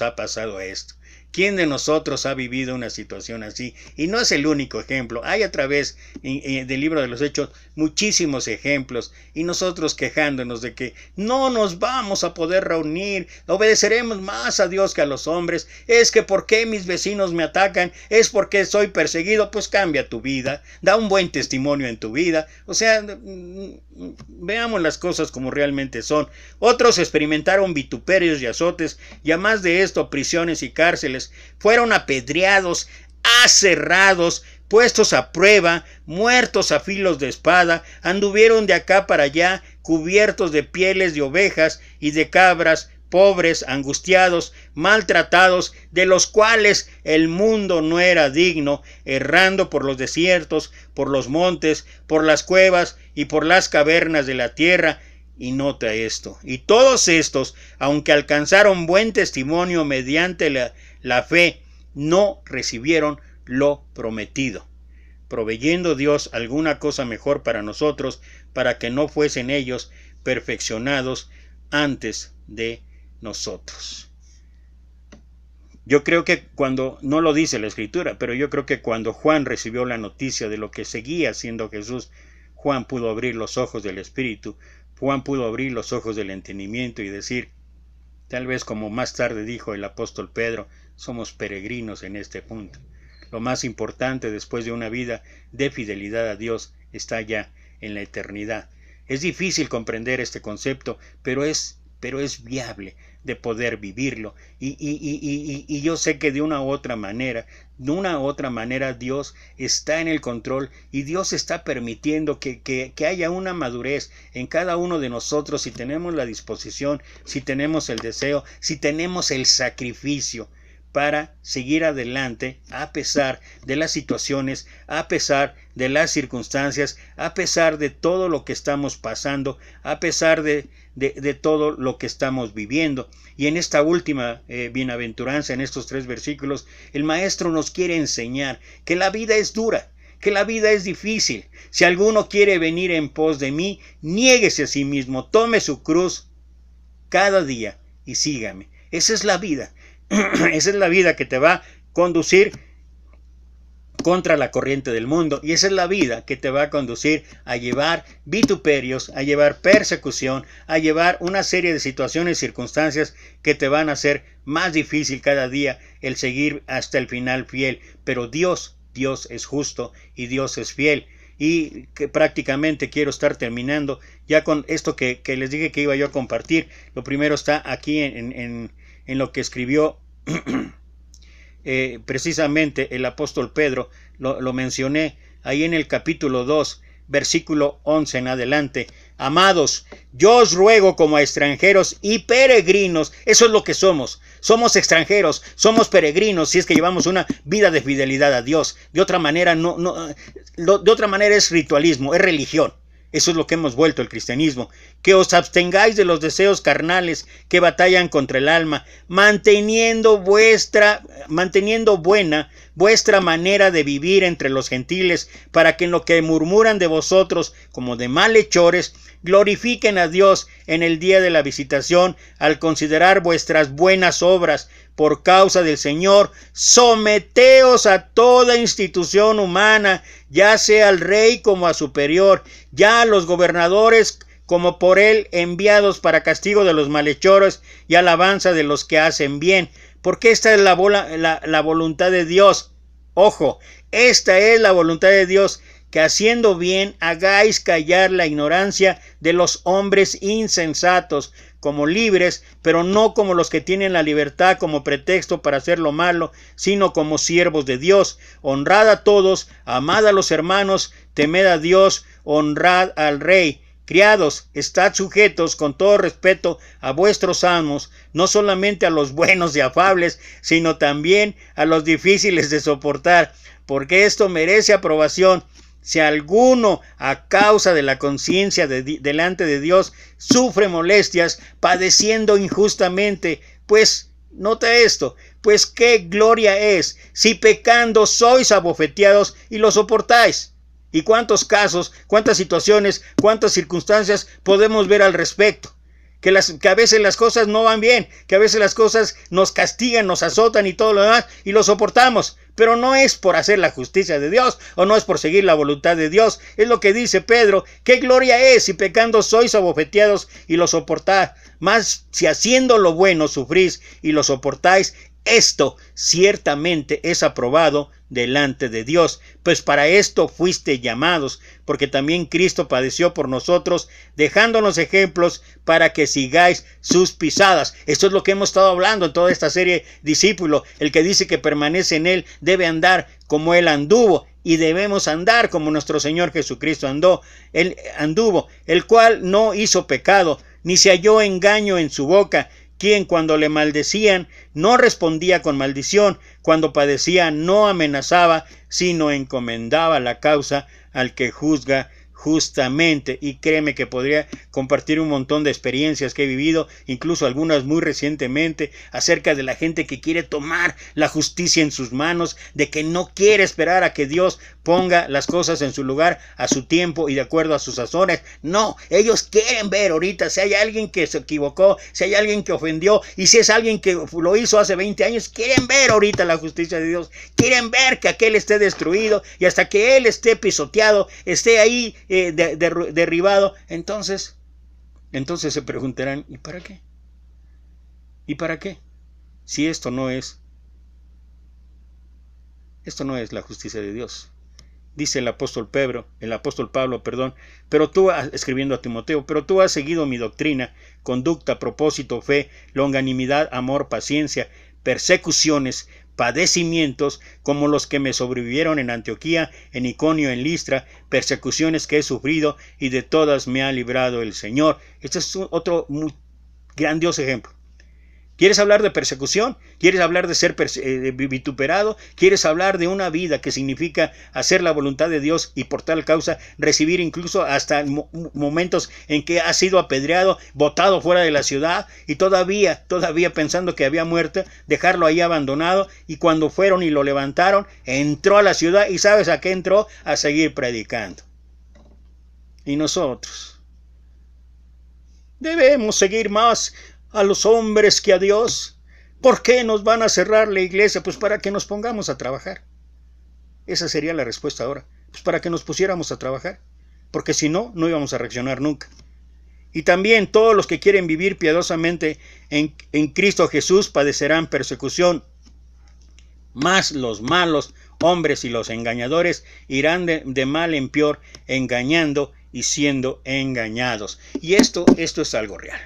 ha pasado esto? ¿Quién de nosotros ha vivido una situación así? Y no es el único ejemplo. Hay a través del libro de los Hechos muchísimos ejemplos. Y nosotros quejándonos de que no nos vamos a poder reunir, obedeceremos más a Dios que a los hombres. Es que ¿por qué mis vecinos me atacan? Es porque soy perseguido. Pues cambia tu vida. Da un buen testimonio en tu vida. O sea, veamos las cosas como realmente son. Otros experimentaron vituperios y azotes, y además de esto, prisiones y cárceles. Fueron apedreados, aserrados, puestos a prueba, muertos a filos de espada, anduvieron de acá para allá, cubiertos de pieles de ovejas y de cabras, pobres, angustiados, maltratados, de los cuales el mundo no era digno, errando por los desiertos, por los montes, por las cuevas y por las cavernas de la tierra. Y nota esto: y todos estos, aunque alcanzaron buen testimonio mediante la fe, no recibieron lo prometido, proveyendo Dios alguna cosa mejor para nosotros, para que no fuesen ellos perfeccionados antes de nosotros. Yo creo que cuando, no lo dice la Escritura, pero yo creo que cuando Juan recibió la noticia de lo que seguía haciendo Jesús, Juan pudo abrir los ojos del Espíritu, Juan pudo abrir los ojos del entendimiento y decir, tal vez como más tarde dijo el apóstol Pedro, somos peregrinos en este punto. Lo más importante después de una vida de fidelidad a Dios está ya en la eternidad. Es difícil comprender este concepto, pero es viable de poder vivirlo. Y yo sé que de una u otra manera Dios está en el control, y Dios está permitiendo que haya una madurez en cada uno de nosotros, si tenemos la disposición, si tenemos el deseo, si tenemos el sacrificio para seguir adelante a pesar de las situaciones, a pesar de las circunstancias, a pesar de todo lo que estamos pasando, a pesar de todo lo que estamos viviendo. Y en esta última bienaventuranza, en estos 3 versículos, el maestro nos quiere enseñar que la vida es dura, que la vida es difícil. Si alguno quiere venir en pos de mí, niéguese a sí mismo, tome su cruz cada día y sígame. Esa es la vida. Esa es la vida que te va a conducir contra la corriente del mundo, y esa es la vida que te va a conducir a llevar vituperios, a llevar persecución, a llevar una serie de situaciones y circunstancias que te van a hacer más difícil cada día el seguir hasta el final fiel. Pero Dios es justo y Dios es fiel. Y que prácticamente quiero estar terminando ya con esto que les dije que iba yo a compartir. Lo primero está aquí en lo que escribió precisamente el apóstol Pedro. Lo mencioné ahí en el capítulo 2, versículo 11 en adelante. Amados, yo os ruego como a extranjeros y peregrinos, eso es lo que somos. Somos extranjeros, somos peregrinos si es que llevamos una vida de fidelidad a Dios. De otra manera, de otra manera es ritualismo, es religión. Eso es lo que hemos vuelto el cristianismo. Que os abstengáis de los deseos carnales que batallan contra el alma, manteniendo buena vuestra manera de vivir entre los gentiles, para que en lo que murmuran de vosotros como de malhechores, glorifiquen a Dios en el día de la visitación, al considerar vuestras buenas obras. Por causa del Señor, someteos a toda institución humana, ya sea al rey como a superior, ya a los gobernadores como por él enviados para castigo de los malhechores y alabanza de los que hacen bien, porque esta es la voluntad de Dios. Ojo, esta es la voluntad de Dios, que haciendo bien hagáis callar la ignorancia de los hombres insensatos, como libres, pero no como los que tienen la libertad como pretexto para hacer lo malo, sino como siervos de Dios. Honrad a todos, amad a los hermanos, temed a Dios, honrad al rey. Criados, estad sujetos con todo respeto a vuestros amos, no solamente a los buenos y afables, sino también a los difíciles de soportar, porque esto merece aprobación. Si alguno, a causa de la conciencia delante de Dios, sufre molestias, padeciendo injustamente, pues, nota esto, pues qué gloria es, si pecando sois abofeteados y lo soportáis. ¿Y cuántos casos, cuántas situaciones, cuántas circunstancias podemos ver al respecto? Que a veces las cosas no van bien, que a veces las cosas nos castigan, nos azotan y todo lo demás, y lo soportamos. Pero no es por hacer la justicia de Dios, o no es por seguir la voluntad de Dios. Es lo que dice Pedro: qué gloria es si pecando sois abofeteados y lo soportáis. Mas si haciendo lo bueno sufrís y lo soportáis, esto ciertamente es aprobado delante de Dios, pues para esto fuiste llamados, porque también Cristo padeció por nosotros, dejándonos ejemplos para que sigáis sus pisadas. Esto es lo que hemos estado hablando en toda esta serie Discípulo. El que dice que permanece en él debe andar como él anduvo, y debemos andar como nuestro Señor Jesucristo anduvo, el cual no hizo pecado, ni se halló engaño en su boca, quien cuando le maldecían no respondía con maldición, cuando padecía no amenazaba, sino encomendaba la causa al que juzga justamente. Y créeme que podría compartir un montón de experiencias que he vivido, incluso algunas muy recientemente, acerca de la gente que quiere tomar la justicia en sus manos, de que no quiere esperar a que Dios ponga las cosas en su lugar a su tiempo y de acuerdo a sus sazones. No, ellos quieren ver ahorita si hay alguien que se equivocó, si hay alguien que ofendió, y si es alguien que lo hizo hace 20 años, quieren ver ahorita la justicia de Dios, quieren ver que aquel esté destruido, y hasta que él esté pisoteado, esté ahí derribado, entonces se preguntarán: ¿y para qué? ¿Y para qué? Si esto no es la justicia de Dios. Dice el apóstol Pablo, pero tú, escribiendo a Timoteo, pero tú has seguido mi doctrina, conducta, propósito, fe, longanimidad, amor, paciencia, persecuciones, padecimientos como los que me sobrevivieron en Antioquía, en Iconio, en Listra, persecuciones que he sufrido, y de todas me ha librado el Señor. Este es otro muy grandioso ejemplo. ¿Quieres hablar de persecución? ¿Quieres hablar de ser vituperado? ¿Quieres hablar de una vida que significa hacer la voluntad de Dios y por tal causa recibir incluso hasta momentos en que ha sido apedreado, botado fuera de la ciudad y todavía pensando que había muerto, dejarlo ahí abandonado, y cuando fueron y lo levantaron, entró a la ciudad y ¿sabes a qué entró? A seguir predicando. Y nosotros debemos seguir más a los hombres que a Dios. ¿Por qué nos van a cerrar la iglesia? Pues para que nos pongamos a trabajar. Esa sería la respuesta ahora. Pues para que nos pusiéramos a trabajar. Porque si no, no íbamos a reaccionar nunca. Y también todos los que quieren vivir piadosamente en Cristo Jesús padecerán persecución. Mas los malos hombres y los engañadores irán de mal en peor, engañando y siendo engañados. Y esto es algo real.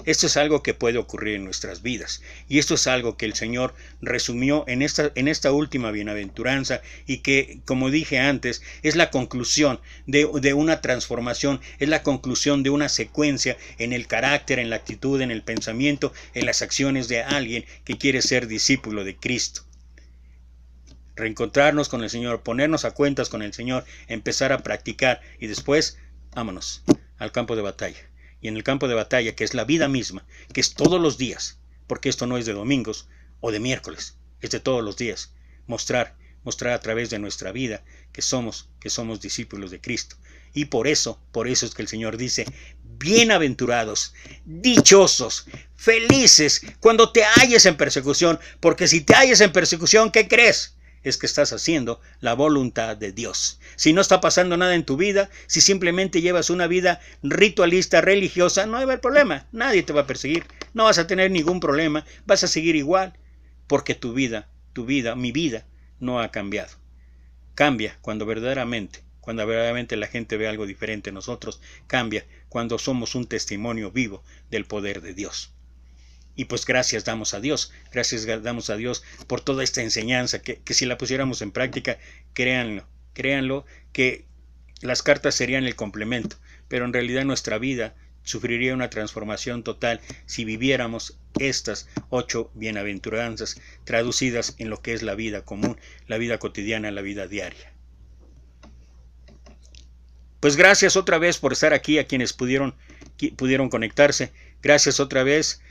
Esto es algo que puede ocurrir en nuestras vidas. Y esto es algo que el Señor resumió en esta última bienaventuranza y que, como dije antes, es la conclusión de una transformación, es la conclusión de una secuencia en el carácter, en la actitud, en el pensamiento, en las acciones de alguien que quiere ser discípulo de Cristo. Reencontrarnos con el Señor, ponernos a cuentas con el Señor, empezar a practicar y después, vámonos al campo de batalla. Y en el campo de batalla, que es la vida misma, que es todos los días, porque esto no es de domingos o de miércoles, es de todos los días, mostrar a través de nuestra vida que somos discípulos de Cristo. Y por eso es que el Señor dice, bienaventurados, dichosos, felices, cuando te halles en persecución, porque si te halles en persecución, ¿qué crees? Es que estás haciendo la voluntad de Dios. Si no está pasando nada en tu vida, si simplemente llevas una vida ritualista, religiosa, no va a haber problema. Nadie te va a perseguir. No vas a tener ningún problema. Vas a seguir igual. Porque tu vida, mi vida, no ha cambiado. Cambia cuando verdaderamente la gente ve algo diferente en nosotros. Cambia cuando somos un testimonio vivo del poder de Dios. Y pues gracias damos a Dios por toda esta enseñanza, que si la pusiéramos en práctica, créanlo, que las cartas serían el complemento, pero en realidad nuestra vida sufriría una transformación total si viviéramos estas 8 bienaventuranzas traducidas en lo que es la vida común, la vida cotidiana, la vida diaria. Pues gracias otra vez por estar aquí, a quienes pudieron conectarse. Gracias otra vez.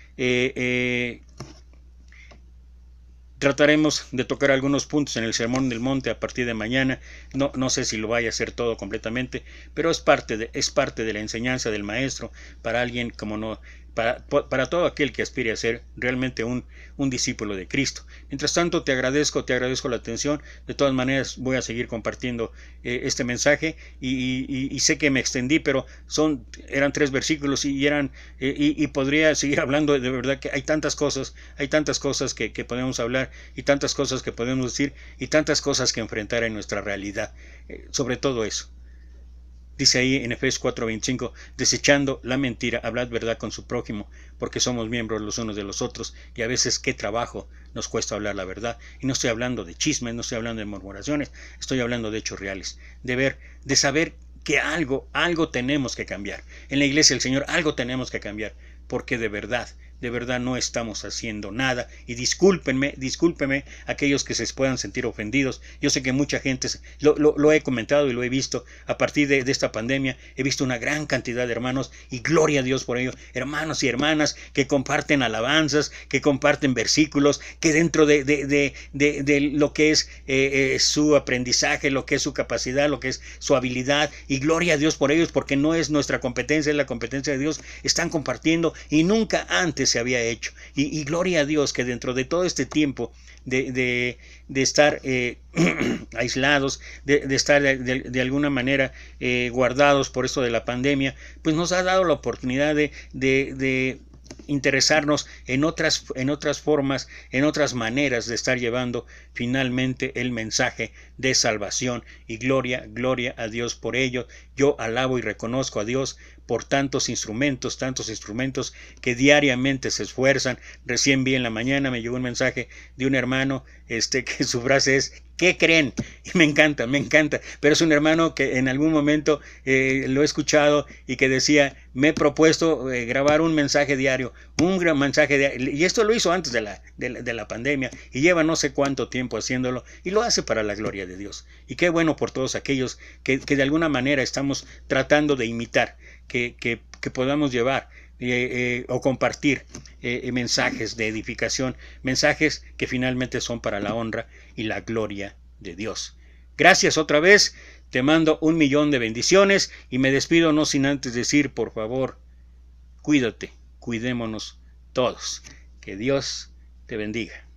Trataremos de tocar algunos puntos en el Sermón del Monte a partir de mañana. No sé si lo vaya a hacer todo completamente, pero es parte de la enseñanza del Maestro para alguien para todo aquel que aspire a ser realmente un discípulo de Cristo. Mientras tanto, te agradezco la atención. De todas maneras, voy a seguir compartiendo este mensaje y sé que me extendí, pero eran 3 versículos y podría seguir hablando. De verdad que hay tantas cosas que podemos hablar y tantas cosas que podemos decir y tantas cosas que enfrentar en nuestra realidad. Sobre todo eso. Dice ahí en Efesios 4:25, desechando la mentira, hablad verdad con su prójimo, porque somos miembros los unos de los otros, y a veces qué trabajo nos cuesta hablar la verdad. Y no estoy hablando de chismes, no estoy hablando de murmuraciones, estoy hablando de hechos reales, de saber que algo tenemos que cambiar. En la iglesia del Señor algo tenemos que cambiar, porque de verdad no estamos haciendo nada. Y discúlpenme aquellos que se puedan sentir ofendidos. Yo sé que mucha gente, lo he comentado y lo he visto a partir de esta pandemia. He visto una gran cantidad de hermanos, y gloria a Dios por ello, hermanos y hermanas que comparten alabanzas, que comparten versículos, que dentro de lo que es su aprendizaje, lo que es su capacidad, lo que es su habilidad, y gloria a Dios por ellos, porque no es nuestra competencia, es la competencia de Dios. Están compartiendo y nunca antes se había hecho, y gloria a Dios que dentro de todo este tiempo de estar aislados, de estar de alguna manera guardados por esto de la pandemia, pues nos ha dado la oportunidad de interesarnos en otras formas, en otras maneras de estar llevando finalmente el mensaje de salvación, y gloria a Dios por ello. Yo alabo y reconozco a Dios por tantos instrumentos que diariamente se esfuerzan. Recién vi en la mañana, me llegó un mensaje de un hermano que su frase es ¿qué creen? Y me encanta, pero es un hermano que en algún momento lo he escuchado y que decía, me he propuesto grabar un mensaje diario, y esto lo hizo antes de la pandemia, y lleva no sé cuánto tiempo haciéndolo, y lo hace para la gloria de Dios. Y qué bueno por todos aquellos que de alguna manera estamos tratando de imitar, que podamos llevar o compartir mensajes de edificación, mensajes que finalmente son para la honra y la gloria de Dios. Gracias otra vez, te mando 1,000,000 de bendiciones, y me despido no sin antes decir, por favor, cuídate, cuidémonos todos. Que Dios te bendiga.